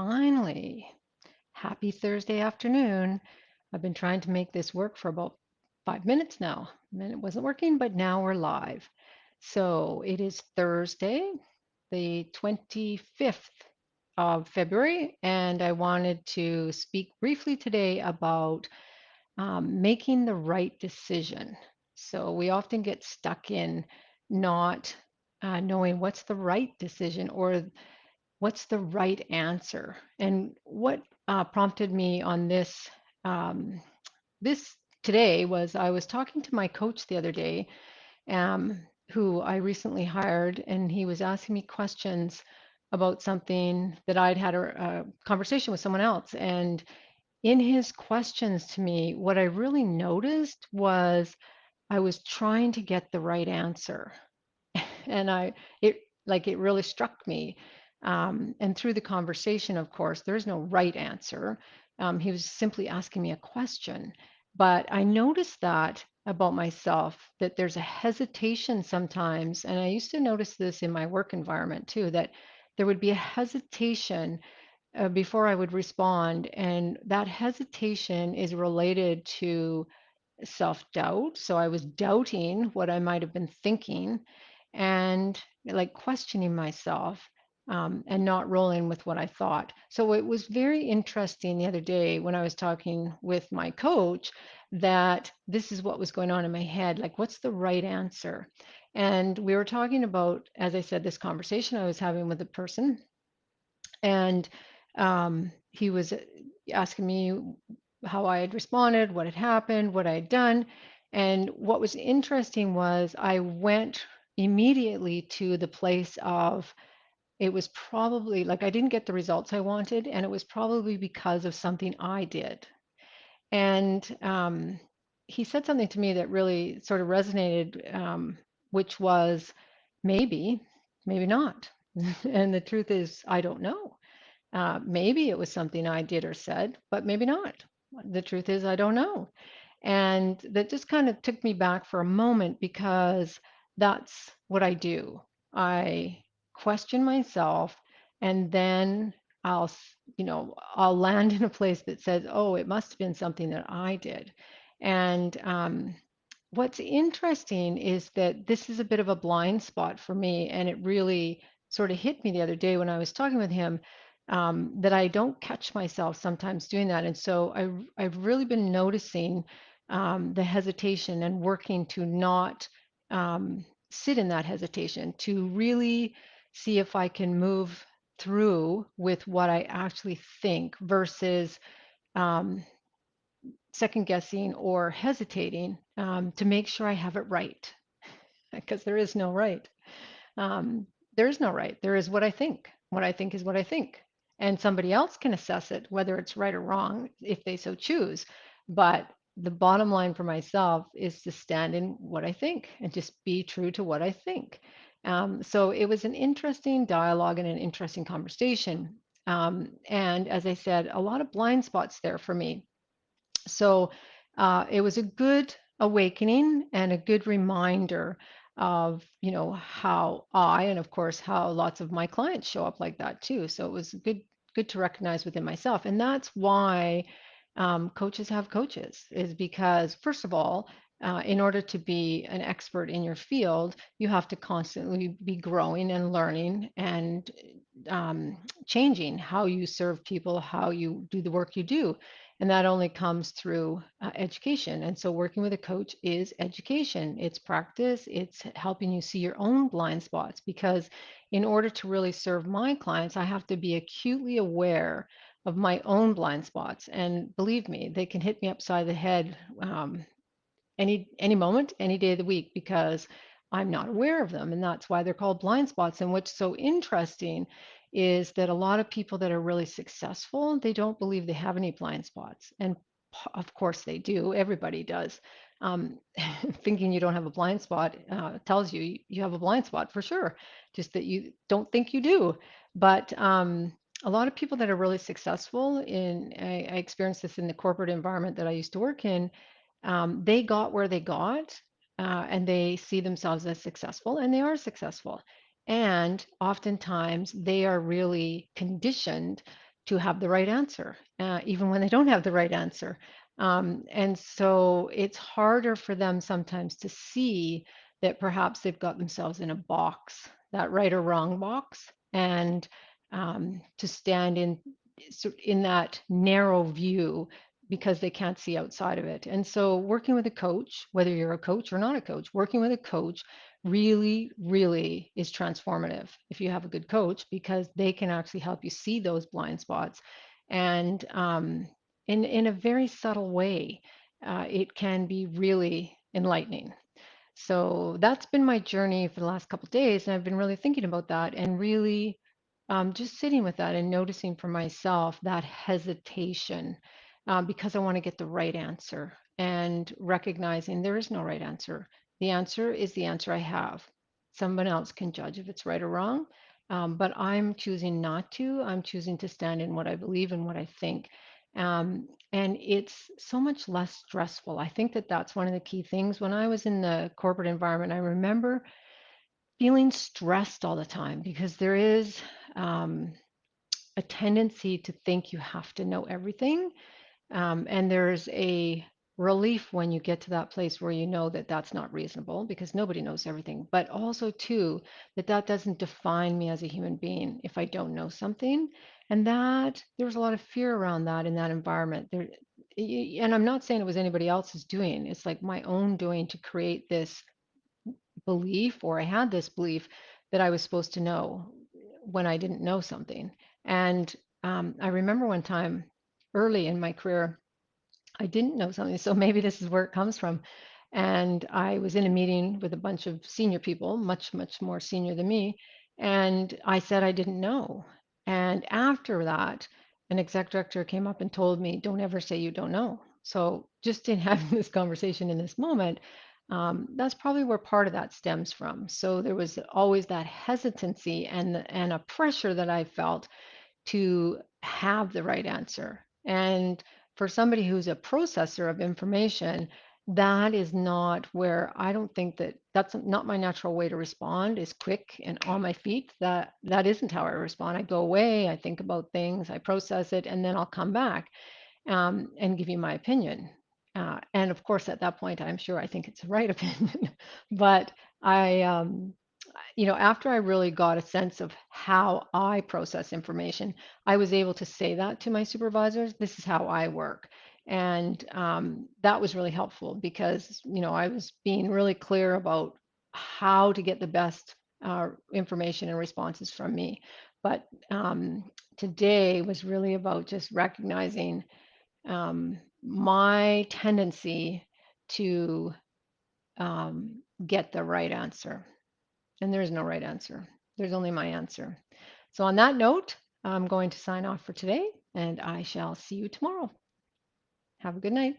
finally, happy Thursday afternoon. I've been trying to make this work for about 5 minutes now, and it wasn't working, but now we're live. So it is Thursday, the 25th of February, and I wanted to speak briefly today about making the right decision. So we often get stuck in not knowing what's the right decision or what's the right answer. And what prompted me on um, this today was I was talking to my coach the other day, um, who I recently hired, and he was asking me questions about something that I'd had a conversation with someone else. And in his questions to me, what I really noticed was I was trying to get the right answer. And it really struck me. And through the conversation, of course, there is no right answer. He was simply asking me a question. But I noticed that about myself, that there's a hesitation sometimes. And I used to notice this in my work environment too, that there would be a hesitation before I would respond. And that hesitation is related to self doubt. So I was doubting what I might have been thinking and like questioning myself, and not rolling with what I thought. So it was very interesting the other day when I was talking with my coach that this is what was going on in my head. Like, what's the right answer? And we were talking about, as I said, this conversation I was having with a person, and he was asking me how I had responded, what had happened, what I had done. And what was interesting was I went immediately to the place of it was probably like I didn't get the results I wanted, and it was probably because of something I did. And he said something to me that really sort of resonated, which was maybe, maybe not. And the truth is, I don't know. Maybe it was something I did or said, but maybe not. The truth is, I don't know. And that just kind of took me back for a moment because that's what I do. I question myself, and then I'll land in a place that says, oh, it must have been something that I did. And what's interesting is that this is a bit of a blind spot for me, and it really sort of hit me the other day when I was talking with him, that I don't catch myself sometimes doing that. And so I've really been noticing the hesitation and working to not sit in that hesitation, to really see if I can move through with what I actually think versus um, second guessing or hesitating, to make sure I have it right, because there is no right. Um, there is no right. There is what I think. What I think is what I think. And somebody else can assess it, whether it's right or wrong, if they so choose. But the bottom line for myself is to stand in what I think and just be true to what I think. So it was an interesting dialogue and an interesting conversation. And as I said, a lot of blind spots there for me. So it was a good awakening and a good reminder of, how I, and of course, how lots of my clients show up like that too. So it was good to recognize within myself. And that's why coaches have coaches, is because, first of all, in order to be an expert in your field, you have to constantly be growing and learning and changing how you serve people, how you do the work you do. And that only comes through education. And so working with a coach is education, it's practice, it's helping you see your own blind spots. Because in order to really serve my clients, I have to be acutely aware of my own blind spots. And believe me, they can hit me upside the head any moment, any day of the week, because I'm not aware of them. And that's why they're called blind spots. And what's so interesting is that a lot of people that are really successful, they don't believe they have any blind spots. And of course they do. Everybody does. Um, Thinking you don't have a blind spot tells you you have a blind spot for sure, just that you don't think you do. But a lot of people that are really successful I experienced this in the corporate environment that I used to work in. They got where they got, and they see themselves as successful, and they are successful. And oftentimes they are really conditioned to have the right answer, even when they don't have the right answer. And so it's harder for them sometimes to see that perhaps they've got themselves in a box, that right or wrong box, and to stand in that narrow view because they can't see outside of it. And so working with a coach, whether you're a coach or not a coach, working with a coach really, really is transformative if you have a good coach because they can actually help you see those blind spots. And in a very subtle way, it can be really enlightening. So that's been my journey for the last couple of days, and I've been really thinking about that and really just sitting with that and noticing for myself that hesitation because I want to get the right answer and recognizing there is no right answer. The answer is the answer I have. Someone else can judge if it's right or wrong, but I'm choosing not to. I'm choosing to stand in what I believe and what I think. And it's so much less stressful. I think that that's one of the key things. When I was in the corporate environment, I remember feeling stressed all the time because there is um, a tendency to think you have to know everything. And there's a relief when you get to that place where you know that that's not reasonable because nobody knows everything. But also, too, that that doesn't define me as a human being if I don't know something. And that there was a lot of fear around that in that environment. And I'm not saying it was anybody else's doing. It's like my own doing to create this belief, or I had this belief that I was supposed to know when I didn't know something. And I remember one time early in my career, I didn't know something. So maybe this is where it comes from. And I was in a meeting with a bunch of senior people, much, much more senior than me. And I said I didn't know. And after that, an exec director came up and told me, don't ever say you don't know. So just in having this conversation in this moment, that's probably where part of that stems from. So there was always that hesitancy and a pressure that I felt to have the right answer. And for somebody who's a processor of information, that is not where I don't think that that's not my natural way to respond is quick and on my feet. That isn't how I respond. I go away, I think about things, I process it, and then I'll come back and give you my opinion. And of course, at that point, I'm sure I think it's the right opinion. But I, after I really got a sense of how I process information, I was able to say that to my supervisors. This is how I work. And that was really helpful because, I was being really clear about how to get the best information and responses from me. But today was really about just recognizing my tendency to get the right answer. And there is no right answer. There's only my answer. So, on that note, I'm going to sign off for today and I shall see you tomorrow. Have a good night.